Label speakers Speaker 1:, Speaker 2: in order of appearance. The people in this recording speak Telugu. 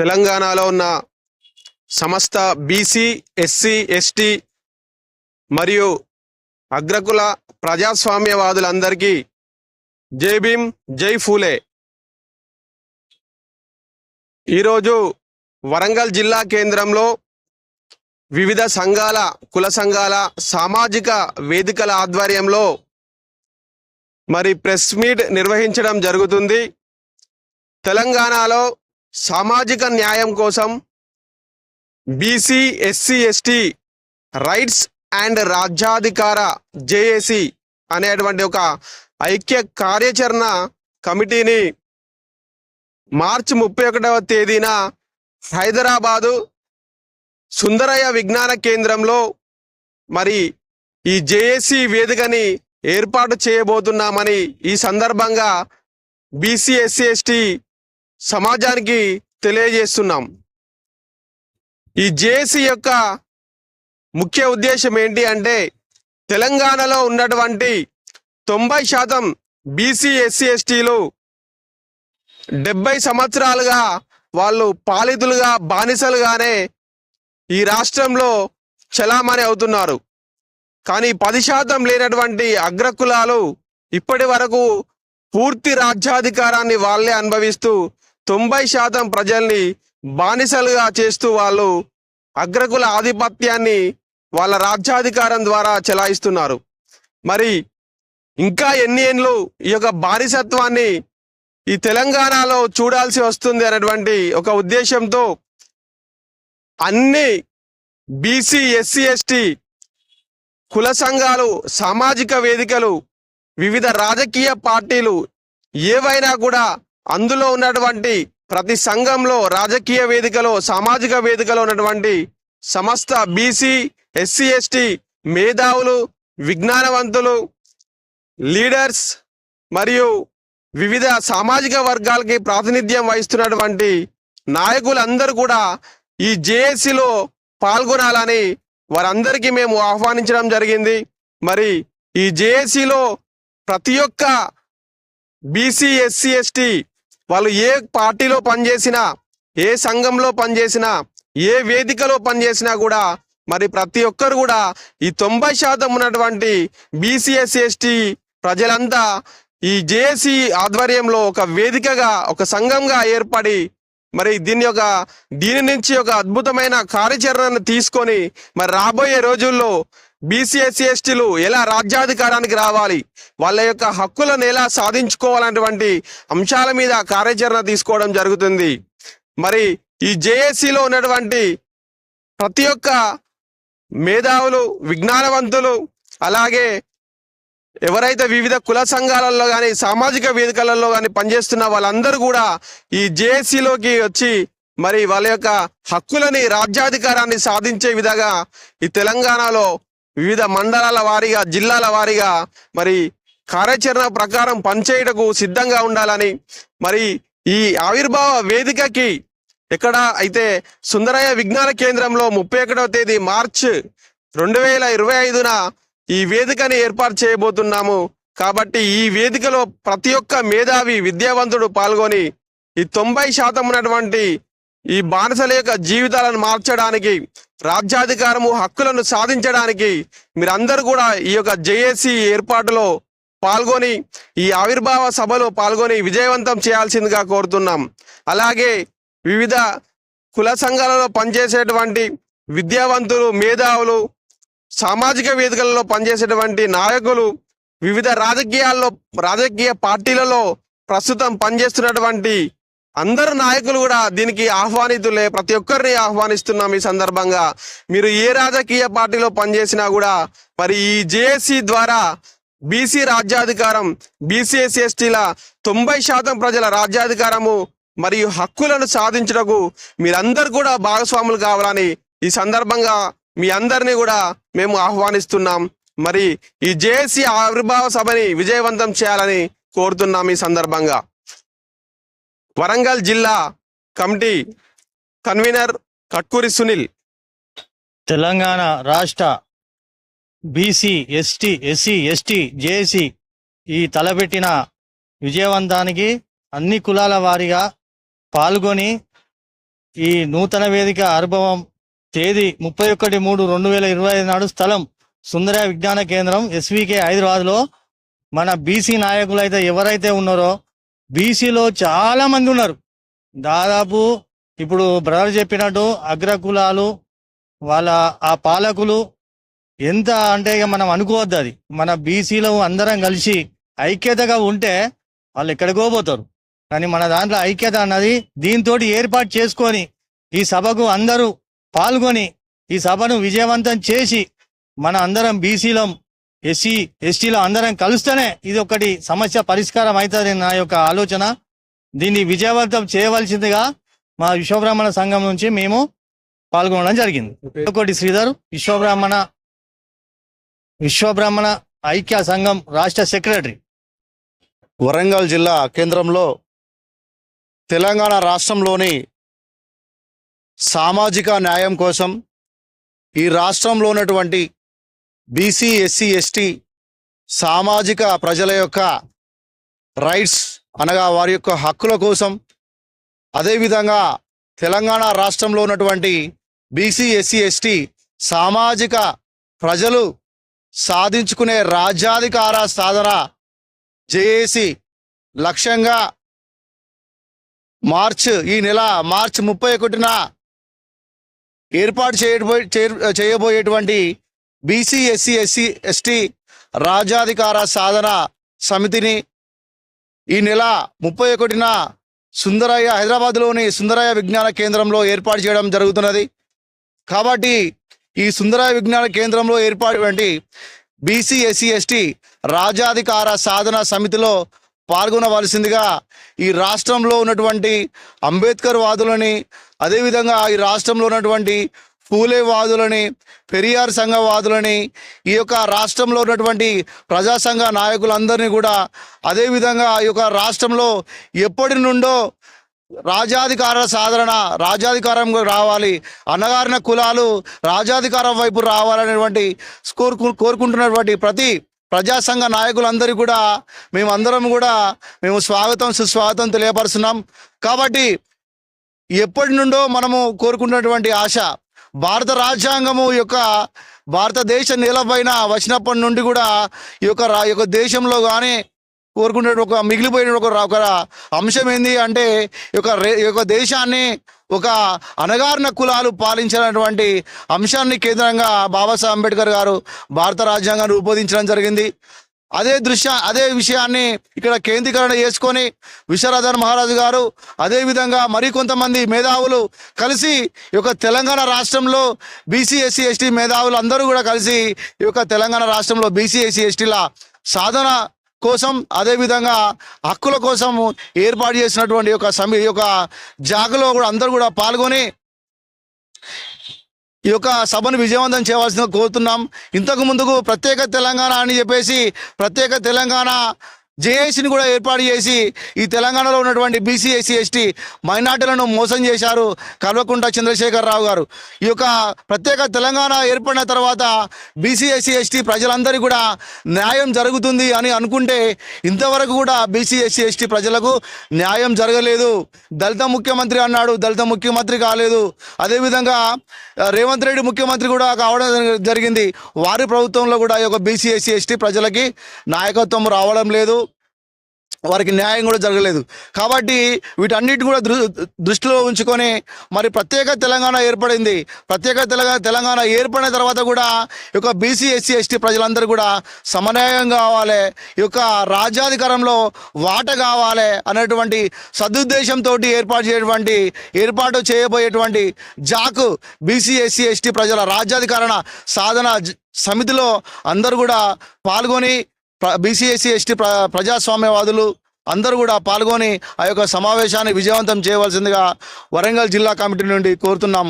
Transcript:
Speaker 1: తెలంగాణలో ఉన్న సమస్త బీసీ, ఎస్సీ, ఎస్టీ మరియు అగ్రకుల ప్రజాస్వామ్యవాదులందరికీ జై భీమ్, జై ఫూలే. ఈరోజు వరంగల్ జిల్లా కేంద్రంలో వివిధ సంఘాల, కుల సంఘాల, సామాజిక వేదికల ఆధ్వర్యంలో మరి ప్రెస్ మీట్ నిర్వహించడం జరుగుతుంది. తెలంగాణలో సామాజిక న్యాయం కోసం BC, SC, ST rights and రాజ్యాధికార జేఏసీ అనేటువంటి ఒక ఐక్య కార్యాచరణ కమిటీని మార్చి 31వ తేదీన హైదరాబాదు సుందరయ్య విజ్ఞాన కేంద్రంలో మరి ఈ జేఏసీ వేదికని ఏర్పాటు చేయబోతున్నామని ఈ సందర్భంగా బీసీ, ఎస్సీ, ఎస్టీ సమాజానికి తెలియజేస్తున్నాం. ఈ జేఏసీ యొక్క ముఖ్య ఉద్దేశం ఏంటి అంటే తెలంగాణలో ఉన్నటువంటి 90% బీసీ, ఎస్సీ, ఎస్టీలు 70 సంవత్సరాలుగా వాళ్ళు పాలితులుగా, బానిసలుగానే ఈ రాష్ట్రంలో చలామణి అవుతున్నారు. కానీ 10% లేనటువంటి అగ్రకులాలు ఇప్పటి వరకు పూర్తి రాజ్యాధికారాన్ని వాళ్ళే అనుభవిస్తూ 90% ప్రజల్ని బానిసలుగా చేస్తూ వాళ్ళు అగ్రకుల ఆధిపత్యాన్ని వాళ్ళ రాజ్యాధికారం ద్వారా చెలాయిస్తున్నారు. మరి ఇంకా ఎన్ని ఏళ్ళు ఈ యొక్క బానిసత్వాన్ని ఈ తెలంగాణలో చూడాల్సి వస్తుంది అనేటువంటి ఒక ఉద్దేశంతో అన్ని బీసీ, ఎస్సీ, ఎస్టీ కుల సంఘాలు, సామాజిక వేదికలు, వివిధ రాజకీయ పార్టీలు ఏవైనా కూడా అందులో ఉన్నటువంటి ప్రతి సంఘంలో, రాజకీయ వేదికలో, సామాజిక వేదికలో ఉన్నటువంటి సమస్త బీసీ, ఎస్సీ, ఎస్టీ మేధావులు, విజ్ఞానవంతులు, లీడర్స్ మరియు వివిధ సామాజిక వర్గాలకి ప్రాతినిధ్యం వహిస్తున్నటువంటి నాయకులందరూ కూడా ఈ జేఏసీలో పాల్గొనాలని వారందరికీ మేము ఆహ్వానించడం జరిగింది. మరి ఈ జేఏసీలో ప్రతి ఒక్క బీసీ, ఎస్సీ, ఎస్టీ వాళ్ళు ఏ పార్టీలో పనిచేసినా, ఏ సంఘంలో పనిచేసినా, ఏ వేదికలో పనిచేసినా కూడా మరి ప్రతి ఒక్కరు కూడా ఈ 90% ఉన్నటువంటి బీసీ, ఎస్సీ, ఎస్టీ ప్రజలంతా ఈ జేఏసీ ఆధ్వర్యంలో ఒక వేదికగా, ఒక సంఘంగా ఏర్పడి మరి దీని నుంచి ఒక అద్భుతమైన కార్యాచరణను తీసుకొని మరి రాబోయే రోజుల్లో బీసీ, ఎస్సీ, ఎస్టీలు ఎలా రాజ్యాధికారానికి రావాలి, వాళ్ళ యొక్క హక్కులను ఎలా సాధించుకోవాలనేటువంటి అంశాల మీద కార్యాచరణ తీసుకోవడం జరుగుతుంది. మరి ఈ జేఏసీలో ఉన్నటువంటి ప్రతి ఒక్క మేధావులు, విజ్ఞానవంతులు, అలాగే ఎవరైతే వివిధ కుల సంఘాలలో కానీ, సామాజిక వేదికలలో కానీ పనిచేస్తున్న వాళ్ళందరూ కూడా ఈ జేఏసీలోకి వచ్చి మరి వాళ్ళ యొక్క హక్కులని, రాజ్యాధికారాన్ని సాధించే విధంగా ఈ తెలంగాణలో వివిధ మండలాల వారీగా, జిల్లాల వారీగా మరి కార్యాచరణ ప్రకారం పనిచేయటకు సిద్ధంగా ఉండాలని, మరి ఈ ఆవిర్భావ వేదికకి ఎక్కడ అయితే సుందరయ్య విజ్ఞాన కేంద్రంలో 31వ తేదీ మార్చి 2025న ఈ వేదికని ఏర్పాటు చేయబోతున్నాము. కాబట్టి ఈ వేదికలో ప్రతి ఒక్క మేధావి, విద్యావంతుడు పాల్గొని ఈ 90% ఉన్నటువంటి ఈ బానిసల యొక్క జీవితాలను మార్చడానికి, రాజ్యాధికారము, హక్కులను సాధించడానికి మీరందరూ కూడా ఈ యొక్క జేఏసీ ఏర్పాటులో పాల్గొని ఈ ఆవిర్భావ సభలో పాల్గొని విజయవంతం చేయాల్సిందిగా కోరుతున్నాం. అలాగే వివిధ కుల సంఘాలలో పనిచేసేటువంటి విద్యావంతులు, మేధావులు, సామాజిక వేదికలలో పనిచేసేటువంటి నాయకులు, వివిధ రాజకీయ పార్టీలలో ప్రస్తుతం పనిచేస్తున్నటువంటి అందరు నాయకులు కూడా దీనికి ఆహ్వానితులే. ప్రతి ఒక్కరిని ఆహ్వానిస్తున్నాం. ఈ సందర్భంగా మీరు ఏ రాజకీయ పార్టీలో పనిచేసినా కూడా మరి ఈ జేఏసీ ద్వారా బీసీ రాజ్యాధికారం, బీసీ, ఎస్సీ, ఎస్టీల 90% ప్రజల రాజ్యాధికారము మరియు హక్కులను సాధించటకు మీరందరూ కూడా భాగస్వాములు కావాలని ఈ సందర్భంగా మీ అందరినీ కూడా మేము ఆహ్వానిస్తున్నాం. మరి ఈ జేఏసీ ఆవిర్భావ సభని విజయవంతం చేయాలని కోరుతున్నాం. ఈ సందర్భంగా వరంగల్ జిల్లా కమిటీ కన్వీనర్ కట్కూరి సునీల్.
Speaker 2: తెలంగాణ రాష్ట్ర బీసీ, ఎస్సీ, ఎస్టీ జేఏసీ ఈ తలపెట్టిన విజయవంతానికి అన్ని కులాల వారీగా పాల్గొని ఈ నూతన వేదిక ఆవిర్భావం తేదీ 31/3/2025 నాడు స్థలం సుందరయ్య విజ్ఞాన కేంద్రం ఎస్వికే హైదరాబాద్లో. మన బీసీ నాయకులు అయితే ఎవరైతే ఉన్నారో బీసీలో చాలా మంది ఉన్నారు. దాదాపు ఇప్పుడు బ్రదర్ చెప్పినట్టు అగ్రకులాలు వాళ్ళ ఆ పాలకులు ఎంత అంటే ఇక మనం అనుకోవద్దు. అది మన బీసీలో అందరం కలిసి ఐక్యతగా ఉంటే వాళ్ళు ఎక్కడికో పోతారు. కానీ మన దాంట్లో ఐక్యత అన్నది దీంతో ఏర్పాటు చేసుకొని ఈ సభకు అందరూ పాల్గొని ఈ సభను విజయవంతం చేసి మన అందరం బీసీలం ఎస్సీ ఎస్టీలో అందరం కలుస్తేనే ఇది ఒకటి సమస్య పరిష్కారం అవుతుంది నా యొక్క ఆలోచన. దీన్ని విజయవంతం చేయవలసిందిగా మా విశ్వబ్రాహ్మణ సంఘం నుంచి మేము పాల్గొనడం జరిగింది. ఒకటి శ్రీధర్ విశ్వబ్రాహ్మణ ఐక్య సంఘం రాష్ట్ర సెక్రటరీ.
Speaker 3: వరంగల్ జిల్లా కేంద్రంలో తెలంగాణ రాష్ట్రంలోని సామాజిక న్యాయం కోసం ఈ రాష్ట్రంలో ఉన్నటువంటి బీసీ ఎస్సీ ఎస్టీ సామాజిక ప్రజల యొక్క రైట్స్ అనగా వారి యొక్క హక్కుల కోసం, అదేవిధంగా తెలంగాణ రాష్ట్రంలో ఉన్నటువంటి బీసీ ఎస్సీ ఎస్టీ సామాజిక ప్రజలు సాధించుకునే రాజ్యాధికార సాధన జేఏసీ లక్ష్యంగా ఈ నెల మార్చి 31న ఏర్పాటు చేయబోయేటువంటి బీసీ ఎస్సీ ఎస్టీ రాజ్యాధికార సాధన సమితిని ఈ నెల 31న హైదరాబాద్లోని సుందరయ్య విజ్ఞాన కేంద్రంలో ఏర్పాటు చేయడం జరుగుతున్నది. కాబట్టి ఈ సుందరయ్య విజ్ఞాన కేంద్రంలో ఏర్పాటు బీసీ ఎస్సీ ఎస్టీ రాజ్యాధికార సాధన సమితిలో పాల్గొనవలసిందిగా ఈ రాష్ట్రంలో ఉన్నటువంటి అంబేద్కర్ వాదులని, అదేవిధంగా ఈ రాష్ట్రంలో ఉన్నటువంటి ఫూలే వాదులని, పెరియార్ సంఘ వాదులని, ఈ యొక్క రాష్ట్రంలో ఉన్నటువంటి ప్రజా సంఘ నాయకులందరినీ కూడా, అదేవిధంగా ఈ యొక్క రాష్ట్రంలో ఎప్పటి నుండో రాజ్యాధికారం రావాలి, అణగారిన కులాలు రాజ్యాధికారం వైపు రావాలనేటువంటి కోరుకుంటున్నటువంటి ప్రతి ప్రజా సంఘ నాయకులందరికీ కూడా మేము స్వాగతం సుస్వాగతం తెలియపరుస్తున్నాం. కాబట్టి ఎప్పటి నుండో మనము కోరుకున్నటువంటి ఆశ భారత రాజ్యాంగము యొక్క భారతదేశ నేలపైన వచ్చినప్పటి నుండి కూడా ఈ యొక్క దేశంలో కానీ కోరుకునే మిగిలిపోయిన ఒక అంశం ఏంది అంటే ఈ యొక్క దేశాన్ని ఒక అణగారిన కులాలు పాలించినటువంటి అంశాన్ని కేంద్రంగా బాబాసాహెబ్ అంబేద్కర్ గారు భారత రాజ్యాంగాన్ని రూపొందించడం జరిగింది. అదే విషయాన్ని ఇక్కడ కేంద్రీకరణ చేసుకొని విశ్వనాథన్ మహారాజు గారు, అదేవిధంగా మరికొంతమంది మేధావులు కలిసి ఈ యొక్క తెలంగాణ రాష్ట్రంలో బీసీ ఎస్సీ ఎస్టీ మేధావులు అందరూ కూడా కలిసి ఈ యొక్క తెలంగాణ రాష్ట్రంలో బీసీ ఎస్సీ ఎస్టీల సాధన కోసం, అదేవిధంగా హక్కుల కోసం ఏర్పాటు చేసినటువంటి ఈ యొక్క జాగలో కూడా అందరూ కూడా పాల్గొని ఈ యొక్క సభను విజయవంతం చేయవలసిందిగా కోరుతున్నాం. ఇంతకు ముందుకు ప్రత్యేక తెలంగాణ అని చెప్పేసి ప్రత్యేక తెలంగాణ జేఏసీని కూడా ఏర్పాటు చేసి ఈ తెలంగాణలో ఉన్నటువంటి బీసీ ఎస్సీ ఎస్టీ మైనార్టీలను మోసం చేశారు కల్వకుంట్ల చంద్రశేఖరరావు గారు. ఈ యొక్క ప్రత్యేక తెలంగాణ ఏర్పడిన తర్వాత బీసీ ఎస్సీ ఎస్టీ ప్రజలందరికీ కూడా న్యాయం జరుగుతుంది అని అనుకుంటే ఇంతవరకు కూడా బీసీ ఎస్సీ ఎస్టీ ప్రజలకు న్యాయం జరగలేదు. దళిత ముఖ్యమంత్రి అన్నాడు, దళిత ముఖ్యమంత్రి కాలేదు. అదేవిధంగా రేవంత్ రెడ్డి ముఖ్యమంత్రి కూడా కావడం జరిగింది. వారి ప్రభుత్వంలో కూడా ఈ యొక్క బీసీ ఎస్సీ ఎస్టీ ప్రజలకి నాయకత్వం రావడం లేదు, వారికి న్యాయం కూడా జరగలేదు. కాబట్టి వీటన్నిటి కూడా దృష్టిలో ఉంచుకొని మరి ప్రత్యేక తెలంగాణ ఏర్పడింది. ప్రత్యేక తెలంగాణ ఏర్పడిన తర్వాత కూడా ఈ యొక్క బీసీ ఎస్సీ ఎస్టీ ప్రజలందరూ కూడా సమన్వయం కావాలి, ఈ యొక్క రాజ్యాధికారంలో వాట కావాలి అనేటువంటి సదుద్దేశంతో ఏర్పాటు చేయబోయేటువంటి జాకు బీసీ ఎస్సీ ఎస్టీ ప్రజల రాజ్యాధికారణ సాధన సమితిలో అందరూ కూడా పాల్గొని బీసీ ఎస్సీ ఎస్టీ ప్రజాస్వామ్యవాదులు అందరూ కూడా పాల్గొని ఆ యొక్క సమావేశాన్ని విజయవంతం చేయవలసిందిగా వరంగల్ జిల్లా కమిటీ నుండి కోరుతున్నాం.